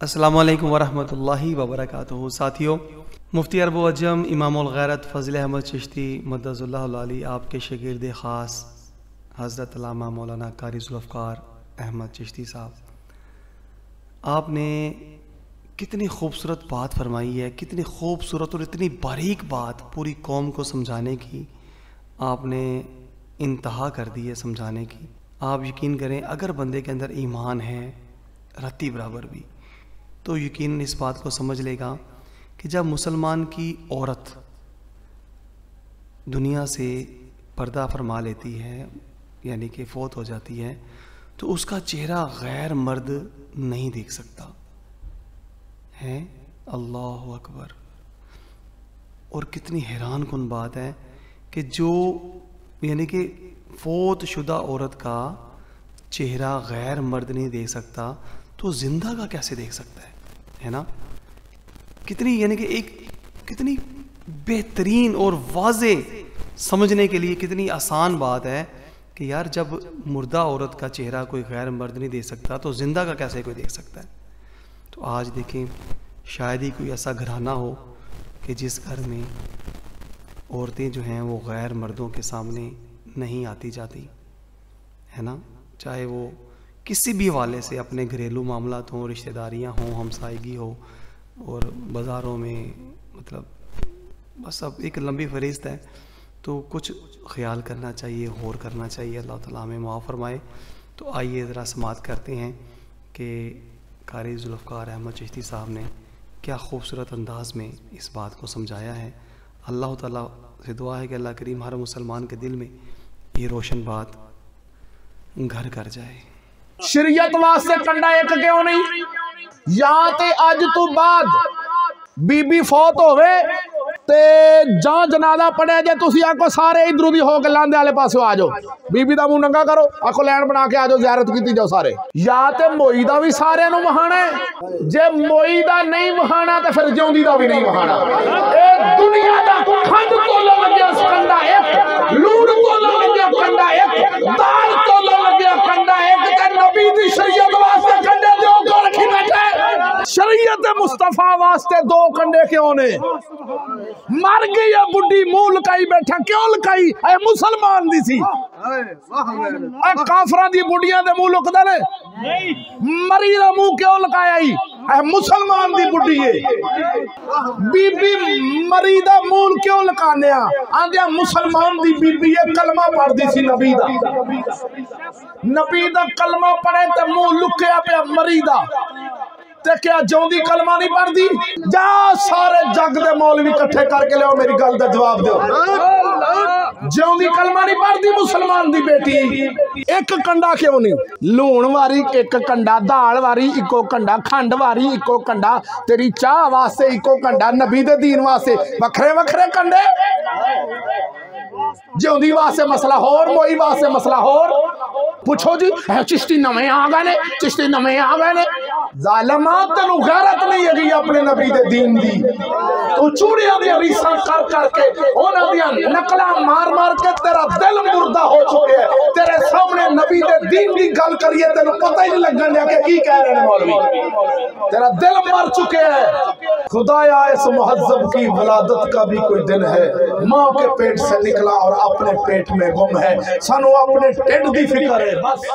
السلام علیکم ورحمۃ اللہ وبرکاتہ۔ ساتھیوں، مفتی عرب و عجم امام الغیرت فضل احمد چشتی مدظ اللہ العلی آپ کے شاگرد خاص حضرت علامہ مولانا قاری ذوالفقار احمد چشتی صاحب، آپ نے کتنی خوبصورت بات فرمائی ہے، کتنی خوبصورت اور اتنی باریک بات پوری قوم کو سمجھانے کی آپ نے انتہا کر دی ہے سمجھانے کی۔ آپ یقین کریں، اگر بندے کے اندر ایمان ہے رتی برابر بھی، تو یقیناً اس بات کو سمجھ لے گا کہ جب مسلمان کی عورت دنیا سے پردہ فرما لیتی ہے، یعنی کہ فوت ہو جاتی ہے، تو اس کا چہرہ غیر مرد نہیں دیکھ سکتا ہے۔ اللہ اکبر! اور کتنی حیران کن بات ہے کہ جو یعنی کہ فوت شدہ عورت کا چہرہ غیر مرد نہیں دیکھ سکتا، تو زندہ کا کیسے دیکھ سکتا ہے نا؟ کتنی یعنی کہ ایک کتنی بہترین اور واضح سمجھنے کے لیے کتنی آسان بات ہے کہ یار جب مردہ عورت کا چہرہ کوئی غیر مرد نہیں دیکھ سکتا، تو زندہ کا کیسے کوئی دیکھ سکتا ہے؟ تو آج دیکھیں، شاید ہی کوئی ایسا گھرانہ ہو کہ جس گھر میں عورتیں جو ہیں وہ غیر مردوں کے سامنے نہیں آتی جاتی ہے نا، چاہے وہ کسی بھی حوالے سے، اپنے گھریلو معاملات ہوں، رشتہ داریاں ہوں، ہمسائیگی ہو، اور بازاروں میں، مطلب بس اب ایک لمبی فہرست ہے۔ تو کچھ خیال کرنا چاہیے، غور کرنا چاہیے، اللہ تعالیٰ ہمیں معاف فرمائے۔ تو آئیے ذرا سماعت کرتے ہیں کہ قاری ذوالفقار احمد چشتی صاحب نے کیا خوبصورت انداز میں اس بات کو سمجھایا ہے۔ اللہ تعالیٰ سے دعا ہے کہ اللہ کریم ہر مسلمان کے دل میں یہ روشن بات گھر کر جائے۔ شریعت واسطے کنڈا ایک کیوں نہیں؟ یہاں تے اج تو بعد بی بی فوت ہوئے تے جان جنازہ پڑھے جے، تسی آکو سارے ادھروں دی ہو کے لاندے والے پاسوں آ جاؤ، بی بی دا منہ ننگا کرو، آکو لین بنا کے آ جاؤ، زیارت کیتی جاؤ سارے۔ یا تے موئی دا بھی سارے نو وہانا ہے، جے موئی دا نہیں وہانا تے پھر جیوندی دا بھی نہیں وہانا۔ اے دنیا دا کھنڈ تو لگیا کنڈا ایک، لوڑ تو لگیا کنڈا ایک، دال تو لگیا کنڈا ایک، تے نبی دی شریعت واسطے کنڈے دو کو رکھی بیٹھے۔ شریعت مصطفیٰ واسطے دو کنڈے کیوں نے؟ مر گئی ہے بڈی منہ لکائی بیٹھا، کیوں لکائی؟ اے مسلمان دی سی، اے کافرہ دی بڈیاں دے منہ لک دے نے، مری دا منہ کیوں لکایا ہی؟ اے مسلمان دی بڈی ہے۔ بی بی مری دا منہ کیوں لکانے آندیا؟ مسلمان دی بی بی ہے، کلمہ پڑھ دی سی نبی دا، نبی دا کلمہ پڑھے تے منہ لکیا پہ مری دا، تے کیا جوندی کلمہ نہیں پڑھ دی؟ جا سارے جگ دے مولوی کٹھے کر کے لے میری گل دا جواب دیو، جوندی کلمہ نہیں پڑھ دی مسلمان دی بیٹی۔ ایک کنڈا کیوں نہیں؟ لون واری ایک کنڈا، دال واری اکو کنڈا، کھنڈ واری اکو کنڈا، تیری چاہ واسطے اکو کنڈا، نبی دے دین واسطے وکھرے وکھرے کنڈے۔ جوندی واسطے مسئلہ ہور، موئی واسطے مسئلہ ہور۔ پوچھو جی چشتی نمیں آ گئے نے، چشتی نمیں آ گئے نے، ظالمات تنو غیرت نہیں ہے اپنے نبی دے دین دی، تو چوڑیاں دیا ریساں کر کے ہونا دیا نقلہ مار مار کے تیرا دل مردہ ہو چکے ہیں، تیرے سامنے نبی دے دین دی گل کریے تینو پتہ ہی نہیں لگن دیا کہ کی کہہ رہے ہیں مولوی، تیرا دل مر چکے ہیں۔ خدایا اس مہذب کی ولادت کا بھی کوئی دن ہے، ماں کے پیٹ سے نکلا اور اپنے پیٹ میں گم ہے، سانو اپنے ٹیڈ دی فکر ہے بس۔